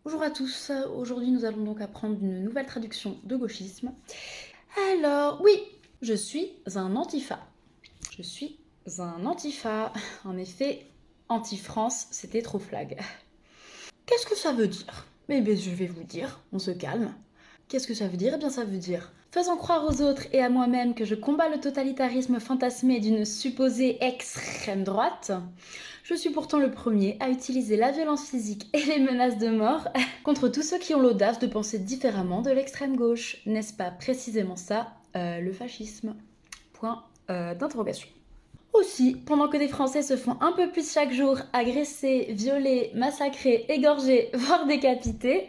Bonjour à tous, aujourd'hui nous allons donc apprendre une nouvelle traduction de gauchisme. Alors, oui, je suis un antifa. Je suis un antifa. En effet, anti-France, c'était trop flag. Qu'est-ce que ça veut dire? Eh bien, je vais vous dire, on se calme. Qu'est-ce que ça veut dire? Eh bien, ça veut dire faisant croire aux autres et à moi-même que je combats le totalitarisme fantasmé d'une supposée extrême droite. Je suis pourtant le premier à utiliser la violence physique et les menaces de mort contre tous ceux qui ont l'audace de penser différemment de l'extrême gauche. N'est-ce pas précisément ça, le fascisme? Point d'interrogation. Aussi, pendant que des Français se font un peu plus chaque jour agresser, violer, massacrer, égorger, voire décapiter,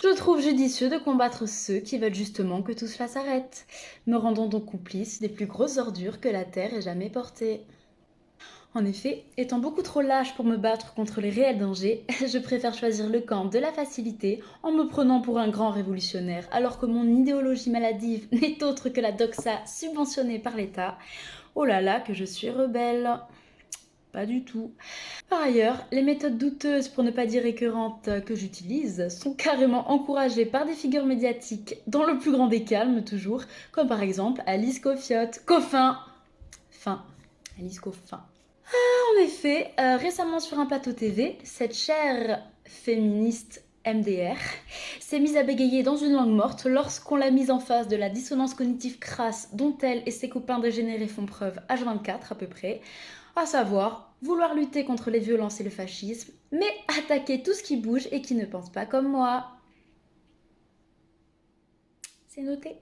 je trouve judicieux de combattre ceux qui veulent justement que tout cela s'arrête, me rendant donc complice des plus grosses ordures que la Terre ait jamais portées. En effet, étant beaucoup trop lâche pour me battre contre les réels dangers, je préfère choisir le camp de la facilité en me prenant pour un grand révolutionnaire, alors que mon idéologie maladive n'est autre que la doxa subventionnée par l'État. Oh là là, que je suis rebelle. Pas du tout. Par ailleurs, les méthodes douteuses, pour ne pas dire écœurantes, que j'utilise sont carrément encouragées par des figures médiatiques, dans le plus grand des calmes toujours, comme par exemple Alice Coffiotte. Coffin. Fin. Alice Coffin. En effet, récemment sur un plateau TV, cette chère féministe MDR s'est mise à bégayer dans une langue morte lorsqu'on l'a mise en face de la dissonance cognitive crasse dont elle et ses copains dégénérés font preuve H24 à peu près, à savoir vouloir lutter contre les violences et le fascisme, mais attaquer tout ce qui bouge et qui ne pense pas comme moi. C'est noté.